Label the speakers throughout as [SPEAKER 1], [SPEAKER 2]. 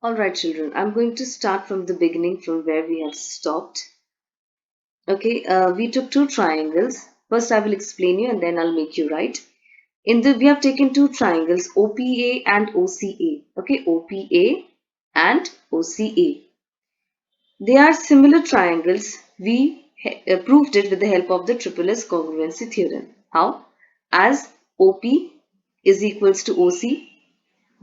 [SPEAKER 1] Alright children, I'm going to start from the beginning from where we have stopped. Okay, we took two triangles. First I will explain you and then I'll make you write. We have taken two triangles OPA and OCA. Okay, OPA and OCA. They are similar triangles. We proved it with the help of the triple S congruency theorem. How? As OP is equals to OC,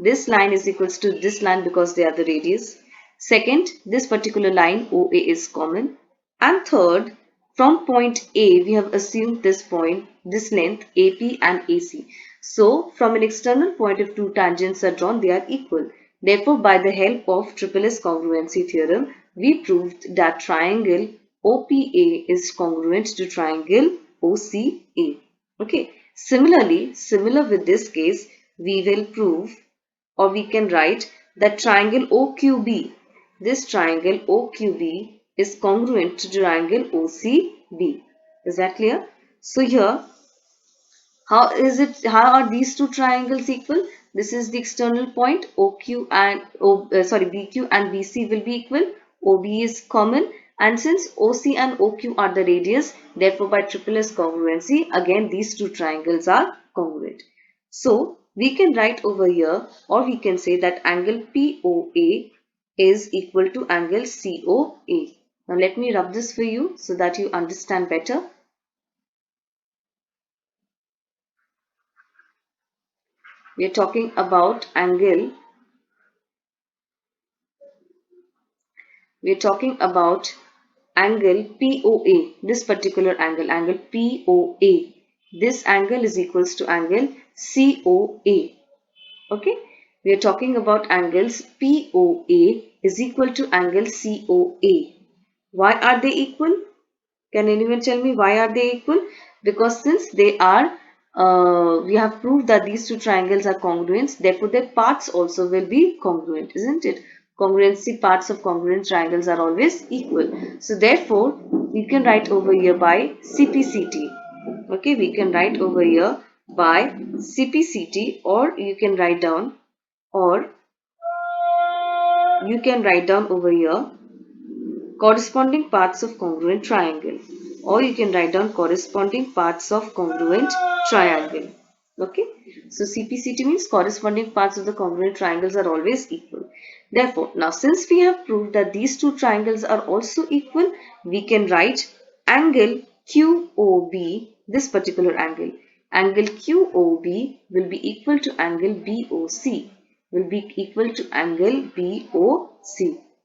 [SPEAKER 1] this line is equals to this line because they are the radius. Second, this particular line OA is common. And third, from point A, we have assumed this point, this length AP and AC. So, from an external point, if two tangents are drawn, they are equal. Therefore, by the help of triple S congruency theorem, we proved that triangle OPA is congruent to triangle OCA. Okay. Similar with this case, we will prove, or we can write, that triangle OQB, this triangle OQB is congruent to triangle OCB. Is that clear? So here, how are these two triangles equal? This is the external point BQ and BC will be equal. OB is common, and since OC and OQ are the radius, therefore by triple S congruency, again these two triangles are congruent. So we can write over here, or we can say that angle POA is equal to angle COA. Now let me rub this for you so that you understand better. We are talking about angle POA, this particular angle POA. This angle is equals to angle COA. Okay, we are talking about angles POA is equal to angle COA. Why are they equal? Can anyone tell me why are they equal? Because since they are, we have proved that these two triangles are congruent, therefore their parts also will be congruent, isn't it? Congruency parts of congruent triangles are always equal. So therefore, we can write over here by CPCT. Okay, we can write over here by CPCT, or you can write down, over here corresponding parts of congruent triangle, or you can write down corresponding parts of congruent triangle. Okay, so CPCT means corresponding parts of the congruent triangles are always equal. Therefore, now since we have proved that these two triangles are also equal, we can write angle QOB, this particular angle QOB will be equal to angle BOC,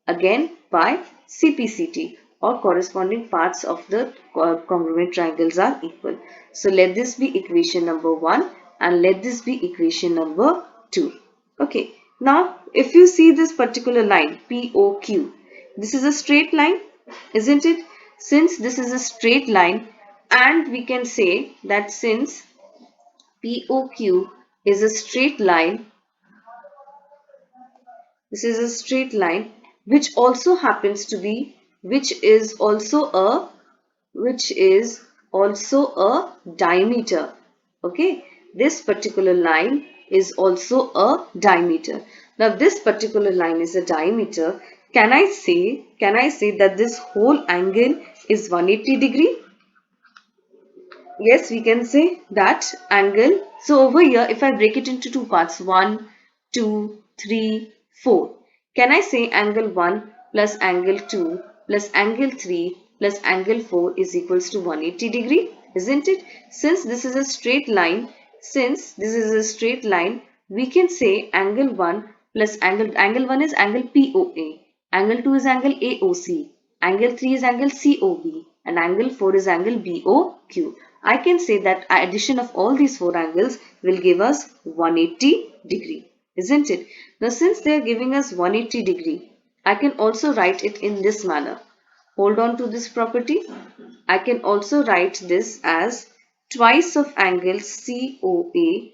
[SPEAKER 1] again by CPCT, or corresponding parts of the congruent triangles are equal. So let this be equation number 1 and let this be equation number 2. Okay, now if you see this particular line POQ, this is a straight line, isn't it? Since this is a straight line, and we can say that since POQ is a straight line, this is a straight line which also happens to be, which is also a diameter. Okay, this particular line is also a diameter. Now this particular line is a diameter. Can I say that this whole angle is 180 degree? Yes, we can say that angle. So over here, if I break it into two parts, 1, 2, 3, 4. Can I say angle 1 plus angle 2 plus angle 3 plus angle 4 is equals to 180 degree? Isn't it? Since this is a straight line, we can say angle 1 plus angle 1 is angle POA, angle 2 is angle AOC, angle 3 is angle COB, and angle 4 is angle BOQ. I can say that addition of all these four angles will give us 180 degree, isn't it? Now since they are giving us 180 degree, I can also write it in this manner. Hold on to this property. I can also write this as twice of angle COA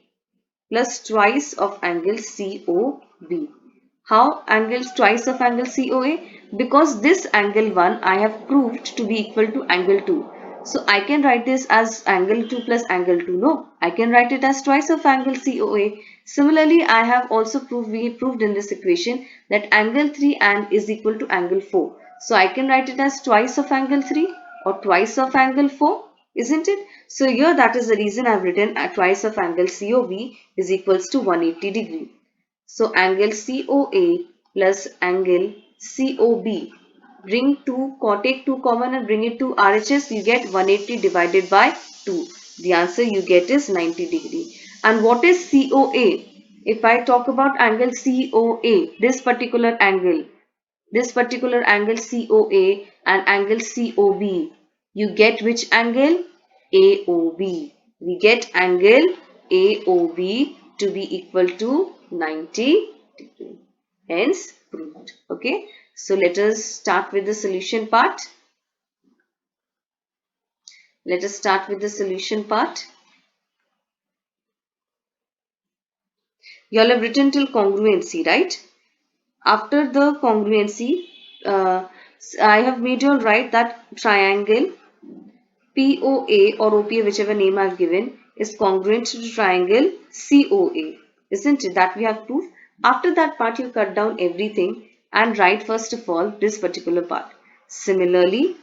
[SPEAKER 1] plus twice of angle COB. How angles twice of angle COA? Because this angle 1 I have proved to be equal to angle 2. So I can write this as angle 2 plus angle 2. No, I can write it as twice of angle COA. Similarly, I have also proved in this equation that angle 3 and is equal to angle 4. So I can write it as twice of angle 3 or twice of angle 4, isn't it? So here that is the reason I have written twice of angle COB is equals to 180 degree. So angle COA plus angle COB, take 2 common and bring it to RHS, you get 180 divided by 2. The answer you get is 90 degree. And what is COA? If I talk about angle COA, this particular angle COA and angle COB, you get which angle? AOB. We get angle AOB to be equal to 90 degree. Hence proved. Okay. So let us start with the solution part. Let us start with the solution part. You all have written till congruency, right? After the congruency, I have made you all write that triangle POA or OPA, whichever name I've given, is congruent to triangle COA. Isn't it? That we have proved. After that part, you cut down everything and write first of all this particular part. Similarly,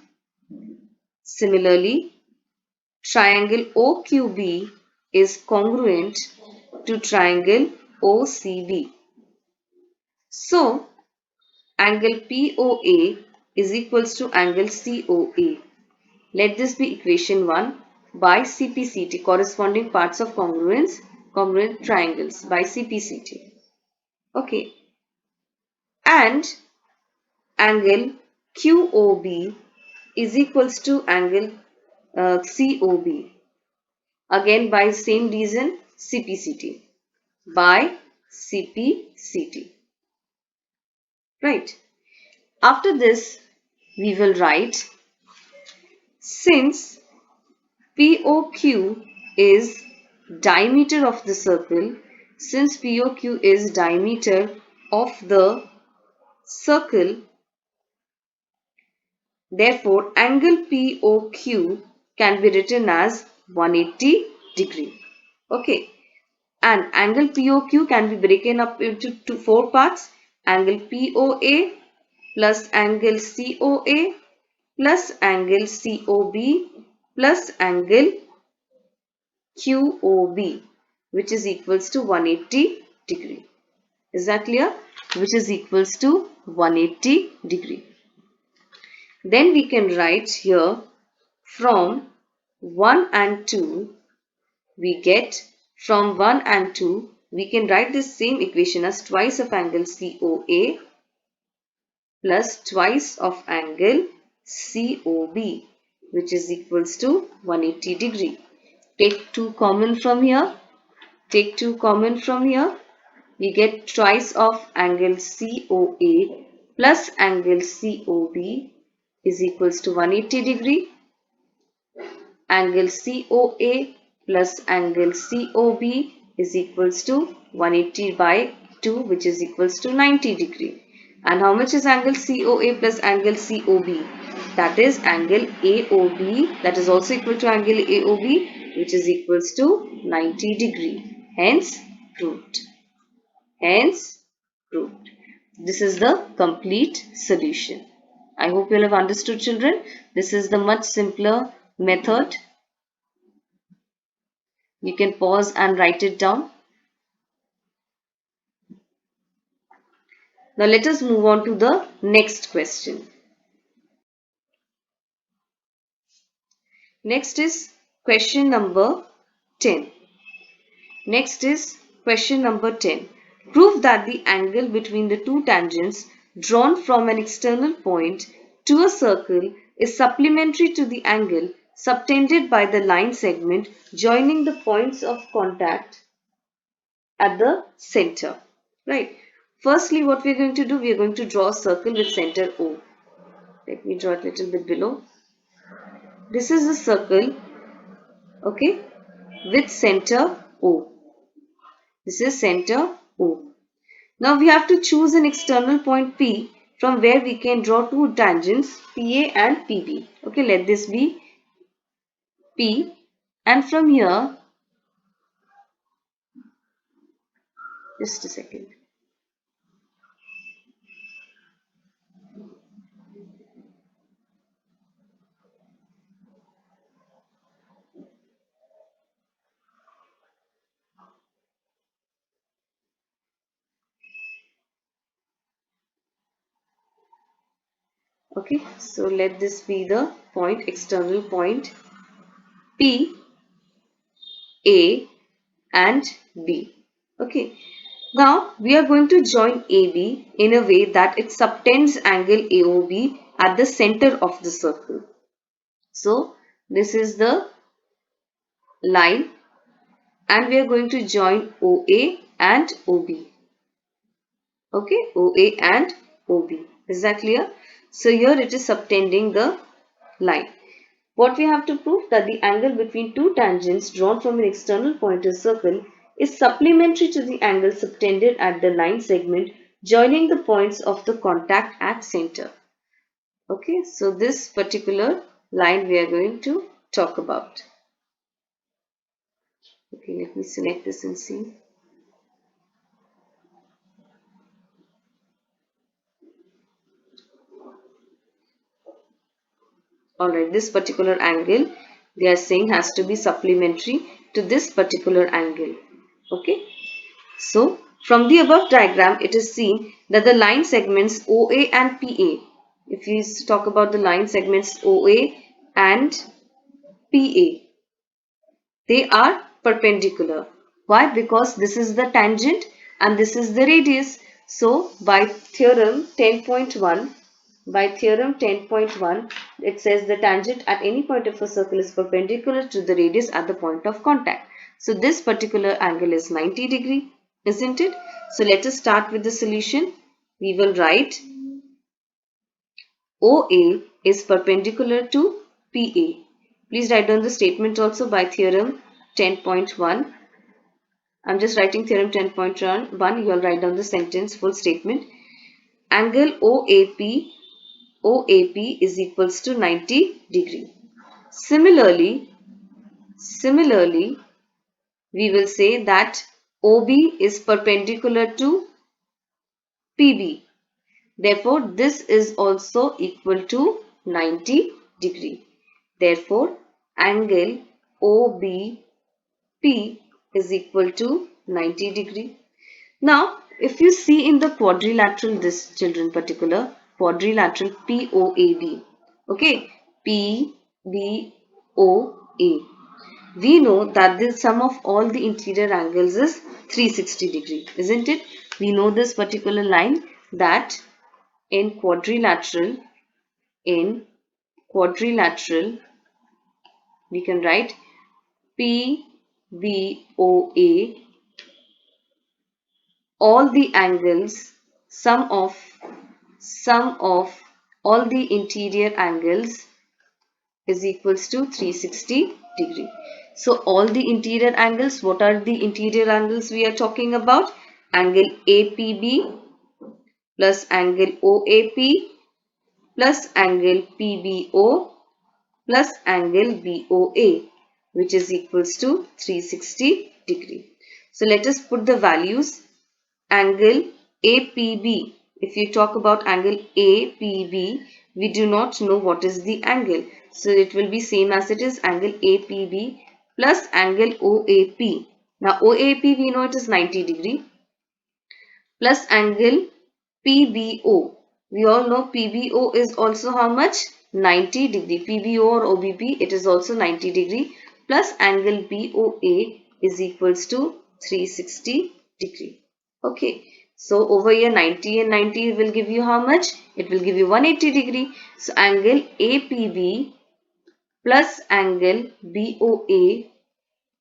[SPEAKER 1] triangle OQB is congruent to triangle OCB. So, angle POA is equals to angle COA. Let this be equation 1 by CPCT, corresponding parts of congruent triangles by CPCT. Okay. And angle QOB is equals to angle COB. Again by same reason, CPCT. By CPCT. Right. After this, we will write, since POQ is diameter of the circle, since POQ is diameter of the circle, therefore angle POQ can be written as 180 degree. Okay. And angle POQ can be broken up into four parts. Angle POA plus angle COA plus angle COB plus angle QOB, which is equals to 180 degree. Is that clear? Which is equals to 180 degree. Then we can write here from 1 and 2, we get from 1 and 2, we can write this same equation as twice of angle COA plus twice of angle COB, which is equals to 180 degree. Take 2 common from here. Take 2 common from here. We get twice of angle COA plus angle COB is equals to 180 degree. Angle COA plus angle COB is equals to 180 by 2, which is equals to 90 degree. And how much is angle COA plus angle COB? That is angle AOB, that is also equal to angle AOB, which is equals to 90 degree. Hence proved. Hence proved. This is the complete solution. I hope you all have understood, children. This is the much simpler method. You can pause and write it down. Now let us move on to the next question. Next is question number 10. Next is question number 10. Prove that the angle between the two tangents drawn from an external point to a circle is supplementary to the angle subtended by the line segment joining the points of contact at the center. Right. Firstly, what we are going to do, we are going to draw a circle with center O. Let me draw it a little bit below. This is a circle, okay, with center O. This is center O. Now we have to choose an external point P from where we can draw two tangents PA and PB. Okay, let this be P, and from here, just a second. Okay, so let this be the point, external point P, A and B. Okay, now we are going to join AB in a way that it subtends angle AOB at the center of the circle. So this is the line, and we are going to join OA and OB. Okay, OA and OB. Is that clear? So here it is subtending the line. What we have to prove, that the angle between two tangents drawn from an external point of circle is supplementary to the angle subtended at the line segment joining the points of the contact at center. Okay, so this particular line we are going to talk about. Okay, let me select this and see. Alright, this particular angle they are saying has to be supplementary to this particular angle. Okay, so from the above diagram it is seen that the line segments OA and PA, if you talk about the line segments OA and PA, they are perpendicular. Why? Because this is the tangent and this is the radius. So by theorem 10.1, it says the tangent at any point of a circle is perpendicular to the radius at the point of contact. So this particular angle is 90 degree, isn't it? So let us start with the solution. We will write OA is perpendicular to PA. Please write down the statement also by theorem 10.1. I'm just writing theorem 10.1. You will write down the sentence full statement. Angle OAP is equals to 90 degree. Similarly, we will say that OB is perpendicular to PB. Therefore, this is also equal to 90 degree. Therefore, angle OBP is equal to 90 degree. Now, if you see in the quadrilateral, this children particular, quadrilateral POAB, okay, PBOA, we know that the sum of all the interior angles is 360 degree, isn't it? We know this particular line that in quadrilateral, we can write PBOA, all the angles, sum of all the interior angles is equals to 360 degree. So all the interior angles, what are the interior angles we are talking about? Angle APB plus angle OAP plus angle PBO plus angle BOA, which is equals to 360 degree. So let us put the values. Angle APB, if you talk about angle APB, we do not know what is the angle. So it will be same as it is, angle APB plus angle OAP. Now OAP we know it is 90 degree plus angle PBO. We all know PBO is also how much? 90 degree. PBO or OBP, it is also 90 degree plus angle BOA is equals to 360 degree. Okay. So over here 90 and 90 will give you how much? It will give you 180 degree. So angle APB plus angle BOA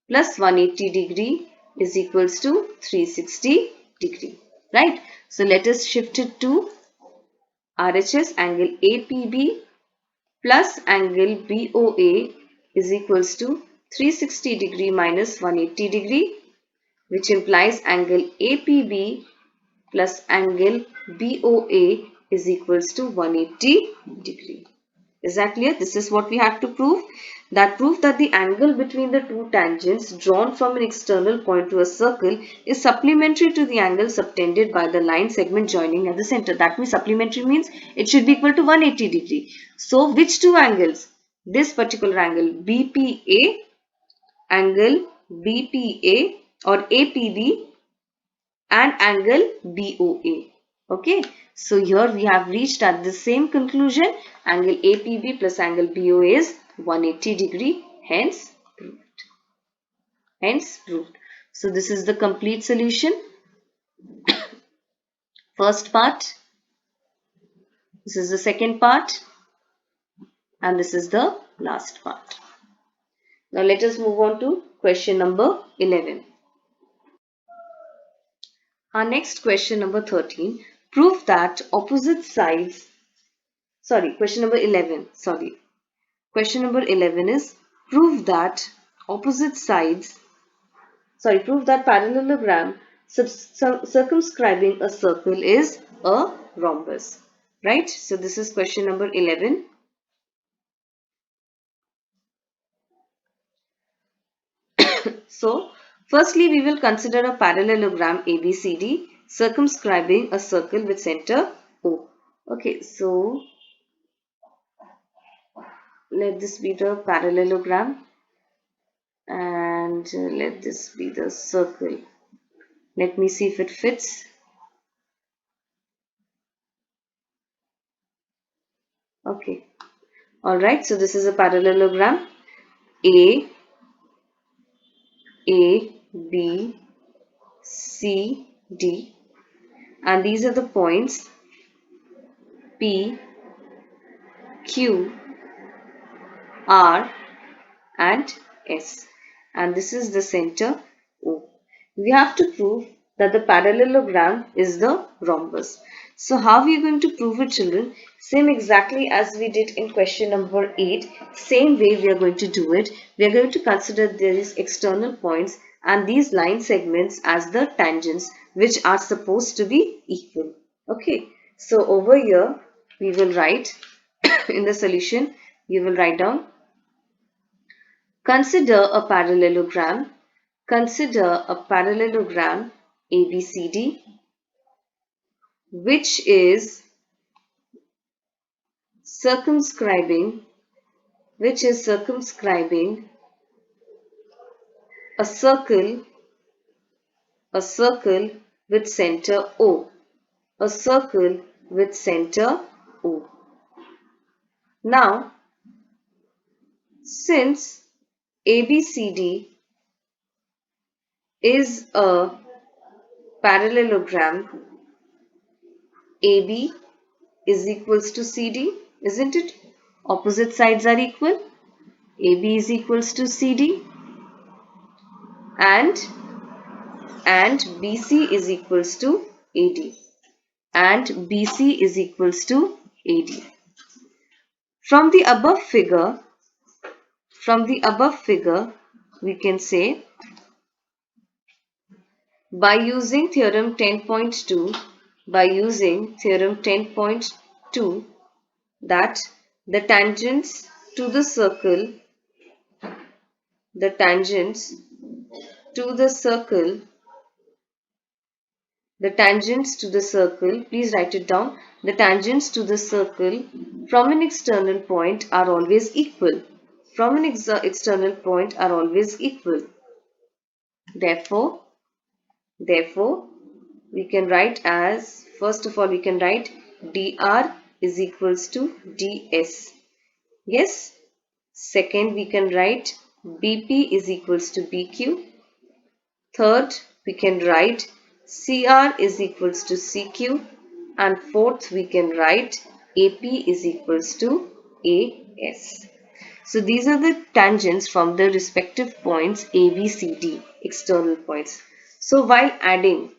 [SPEAKER 1] plus 180 degree is equals to 360 degree. Right. So let us shift it to RHS. Angle APB plus angle BOA is equals to 360 degree minus 180 degree, which implies angle APB plus angle BOA is equals to 180 degree. Is that clear? This is what we have to prove. that prove that the angle between the two tangents drawn from an external point to a circle is supplementary to the angle subtended by the line segment joining at the center. That means supplementary means it should be equal to 180 degree. So which two angles? This particular angle angle BPA or APB and angle BOA. Okay, so here we have reached at the same conclusion. Angle APB plus angle BOA is 180 degree, hence proved. So this is the complete solution. First part, this is the second part, and this is the last part. Now let us move on to question number 11. Our next question number 13, prove that opposite sides, question number 11, Question number 11 is prove that parallelogram circumscribing a circle is a rhombus. Right? So this is question number 11. So firstly we will consider a parallelogram ABCD circumscribing a circle with center O. Okay, so let this be the parallelogram and let this be the circle. Let me see if it fits. Okay. Alright, so this is a parallelogram A, B, C, D, and these are the points P, Q, R and S, and this is the center O. We have to prove that the parallelogram is the rhombus. So how are we going to prove it, children? Same exactly as we did in question number 8. Same way we are going to do it. We are going to consider these external points and these line segments as the tangents which are supposed to be equal. Okay. So over here we will write in the solution, you will write down, consider a parallelogram ABCD which is circumscribing a circle with center O. Now, since ABCD is a parallelogram, AB is equals to CD, isn't it? Opposite sides are equal. AB is equals to CD and BC is equals to AD. From the above figure, we can say by using theorem 10.2, that the tangents to the circle, please write it down. The tangents to the circle from an external point are always equal. Therefore, we can write as, first of all, we can write dr is equals to ds. Yes. Second, we can write bp is equals to bq. Third, we can write cr is equals to cq. And fourth, we can write ap is equals to as. So these are the tangents from the respective points A, B, C, D, external points. So while adding,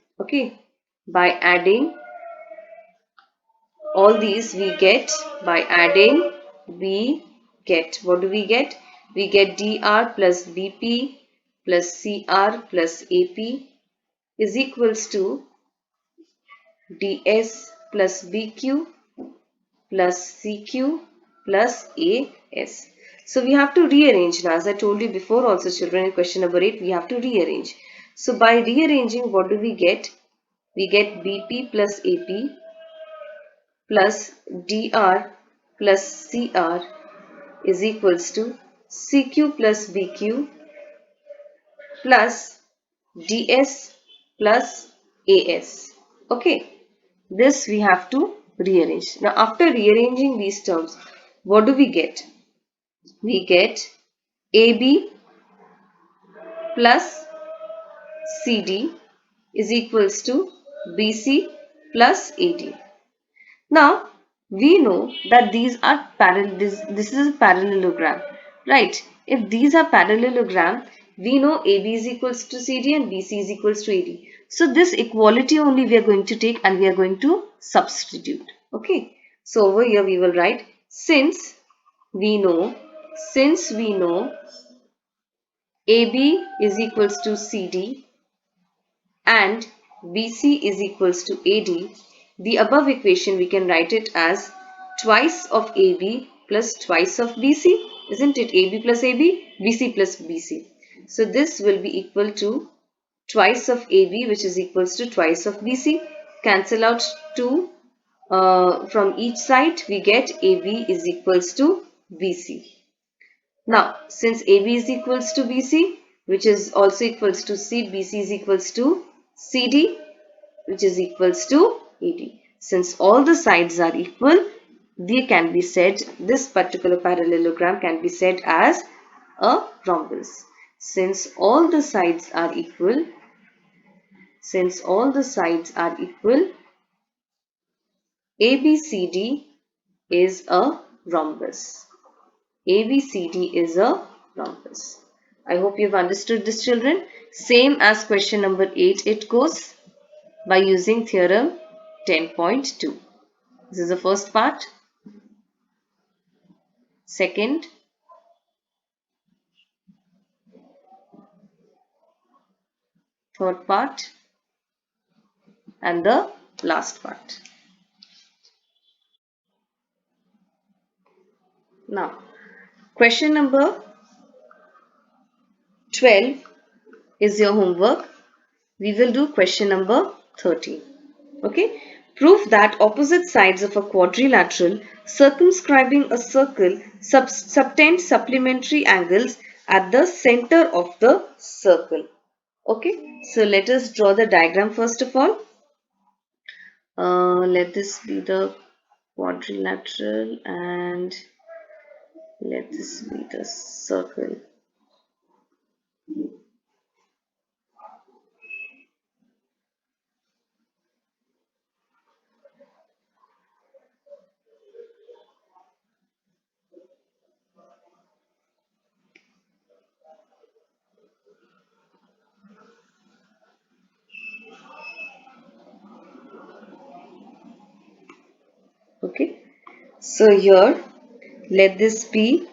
[SPEAKER 1] by adding all these we get, what do we get? We get dr plus bp plus cr plus ap is equals to ds plus bq plus cq plus as. So we have to rearrange now. As I told you before also, children, in question number 8, we have to rearrange. So by rearranging, what do we get? We get BP plus AP plus DR plus CR is equals to CQ plus BQ plus DS plus AS. Okay, this we have to rearrange. Now after rearranging these terms, what do we get? We get AB plus CD is equals to BC plus AD. Now we know that these are parallel. This is a parallelogram, right? If these are parallelogram, we know AB is equals to CD and BC is equals to AD. So this equality only we are going to take and we are going to substitute. Okay. So over here we will write we know since we know AB is equals to CD and BC is equals to AD, the above equation we can write it as twice of AB plus twice of BC, isn't it? AB plus AB, BC plus BC. So this will be equal to twice of AB, which is equals to twice of BC. Cancel out 2 from each side, we get AB is equals to BC. Now, since AB is equals to BC, which is also equals to C, BC is equals to CD, which is equals to AD. Since all the sides are equal, they can be said, this particular parallelogram can be said as a rhombus. Since all the sides are equal, ABCD is a rhombus. ABCD is a rhombus. I hope you've understood this, children. Same as question number 8 it goes by using theorem 10.2. This is the first part. Second, third part and the last part. Now, question number 12 is your homework. We will do question number 13. Okay. Prove that opposite sides of a quadrilateral circumscribing a circle subtend supplementary angles at the center of the circle. Okay. So let us draw the diagram first of all. Let this be the quadrilateral and let this be the circle. Okay, so here let this be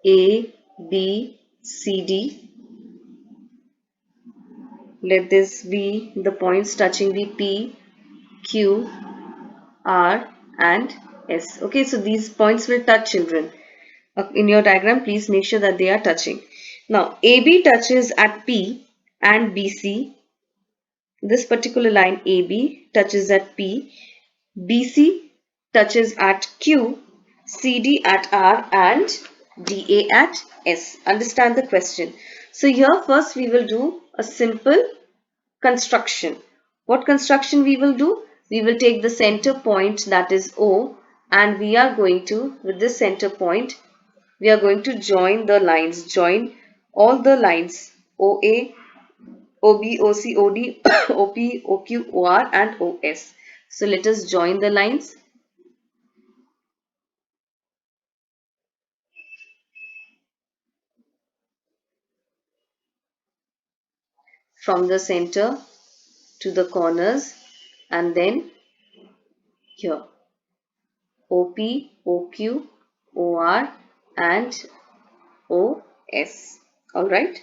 [SPEAKER 1] A, B, C, D. Let this be the points touching the P, Q, R and S. Okay, so these points will touch, children. In your diagram, please make sure that they are touching. Now, AB touches at P and BC. This particular line AB touches at P, BC touches at Q, CD at R and DA at S. Understand the question. So here first we will do a simple construction. What construction we will do? We will take the center point, that is O, and we are going to, with this center point, we are going to join the lines, join all the lines OA, OB, OC, OD, OP, OQ, OR and OS. So let us join the lines. From the center to the corners and then here OP, OQ, OR and OS. Alright.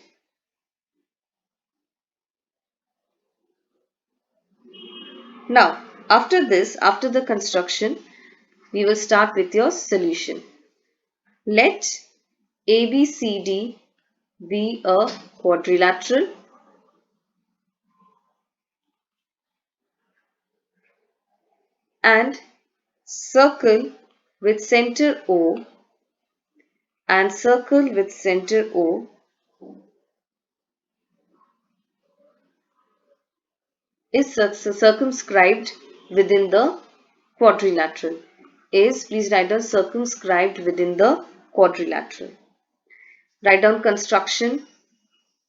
[SPEAKER 1] Now after this, after the construction, we will start with your solution. Let ABCD be a quadrilateral, and circle with center O and circle with center O is circumscribed within the quadrilateral. Please write down circumscribed within the quadrilateral. Write down construction.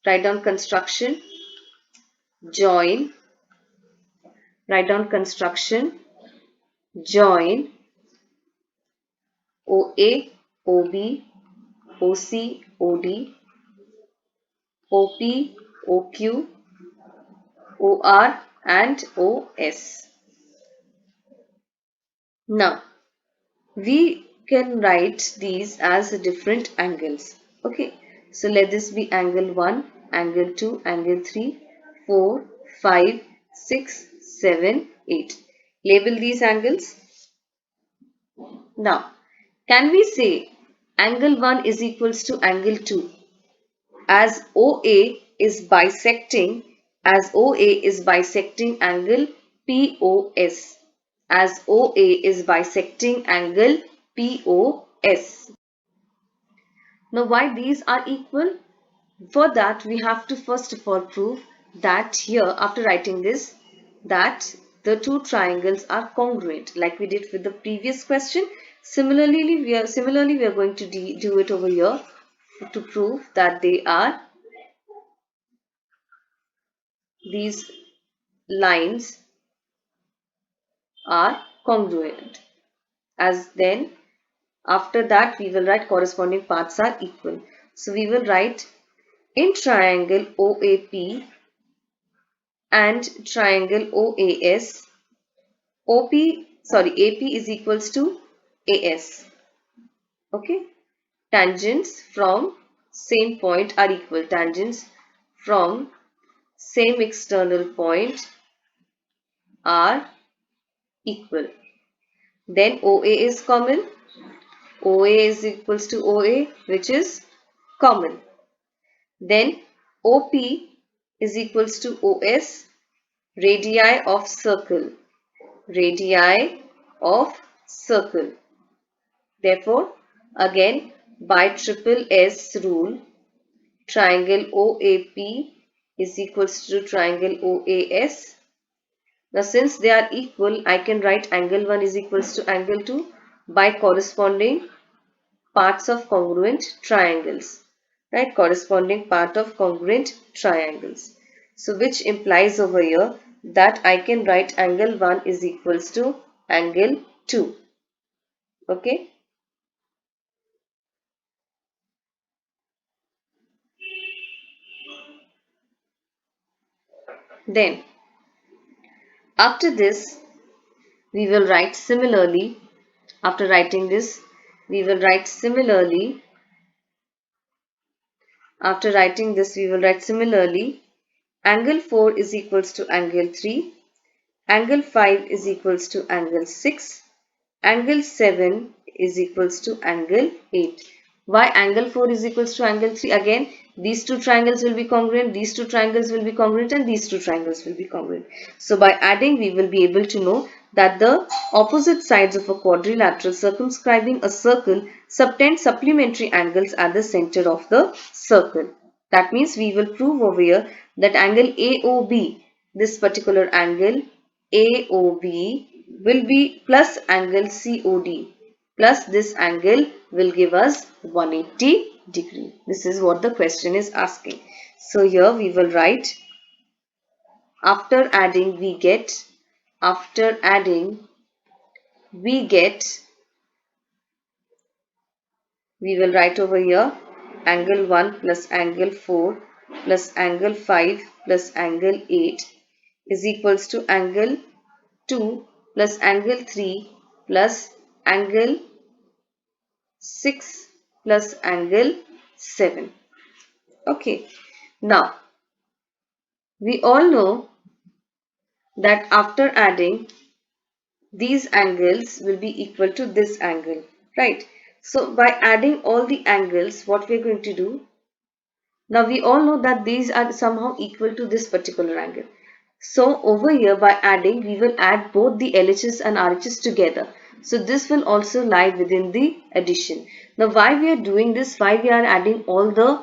[SPEAKER 1] Write down construction. Join. Write down construction. Join OA, OB, OC, OD, OP, OQ, OR and OS. Now, we can write these as different angles. Okay, so let this be angle 1, angle 2, angle 3, 4, 5, 6, 7, 8. Label these angles. Now, can we say angle 1 is equals to angle 2 as OA is bisecting angle POS, as OA is bisecting angle POS. Now, why these are equal? For that, we have to first of all prove that here, after writing this, that the two triangles are congruent, like we did with the previous question. Similarly, we are going to do it over here to prove that these lines are congruent. As then, after that, we will write corresponding parts are equal. So we will write in triangle OAP and triangle OAS, AP is equals to AS. Okay, tangents from same point are equal. Tangents from same external point are equal. Then OA is common. OA is equals to OA, which is common. Then OP is equals to OS, radii of circle. Radii of circle. Therefore, again by triple S rule, triangle OAP is equals to triangle OAS. Now, since they are equal, I can write angle 1 is equals to angle 2 by corresponding parts of congruent triangles. Right? Corresponding part of congruent triangles. So, which implies over here that I can write angle 1 is equals to angle 2. Okay? Then, after this, we will write similarly. After writing this, we will write similarly. After writing this, we will write similarly. Angle 4 is equals to angle 3. Angle 5 is equals to angle 6. Angle 7 is equals to angle 8. Why angle 4 is equals to angle 3? Again, these two triangles will be congruent, these two triangles will be congruent, and these two triangles will be congruent. So by adding, we will be able to know that the opposite sides of a quadrilateral circumscribing a circle subtend supplementary angles at the center of the circle. That means we will prove over here that angle AOB, this particular angle AOB will be plus angle COD plus this angle will give us 180 degree. This is what the question is asking. So here we will write after adding we get we will write over here angle 1 plus angle 4 plus angle 5 plus angle 8 is equals to angle 2 plus angle 3 plus angle 6 plus angle 7. Okay. Now, we all know that after adding, these angles will be equal to this angle, right? So by adding all the angles, what we are going to do, now we all know that these are somehow equal to this particular angle. So over here by adding, we will add both the LHS and RHS together. So this will also lie within the addition. Now why we are doing this, why we are adding all the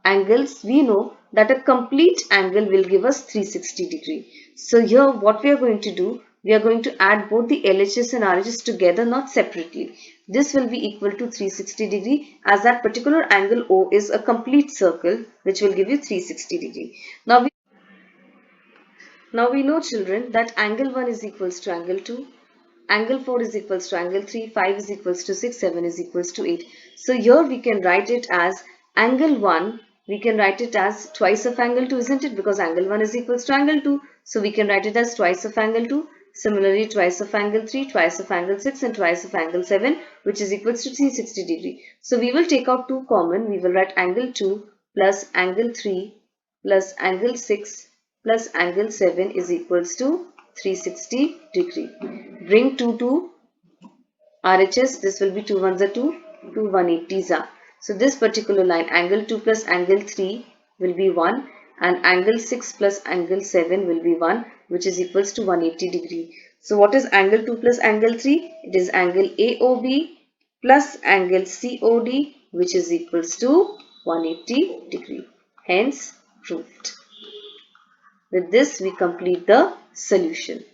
[SPEAKER 1] angles, we know that a complete angle will give us 360 degree. So here what we are going to do, we are going to add both the LHS and RHS together, not separately. This will be equal to 360 degree, as that particular angle O is a complete circle which will give you 360 degree. Now we know, children, that angle 1 is equals to angle 2, angle 4 is equals to angle 3, 5 is equals to 6, 7 is equals to 8. So here we can write it as angle 1, we can write it as twice of angle 2, isn't it? Because angle 1 is equals to angle 2. So we can write it as twice of angle 2. Similarly, twice of angle 3, twice of angle 6 and twice of angle 7, which is equals to 360 degree. So we will take out 2 common. We will write angle 2 plus angle 3 plus angle 6 plus angle 7 is equals to 360 degree. Bring 2 to RHS, this will be 2 ones are 2, 2 180s are. So this particular line, angle 2 plus angle 3 will be 1 and angle 6 plus angle 7 will be 1, which is equals to 180 degree. So what is angle 2 plus angle 3? It is angle AOB plus angle COD, which is equals to 180 degree. Hence proved. With this we complete the solution.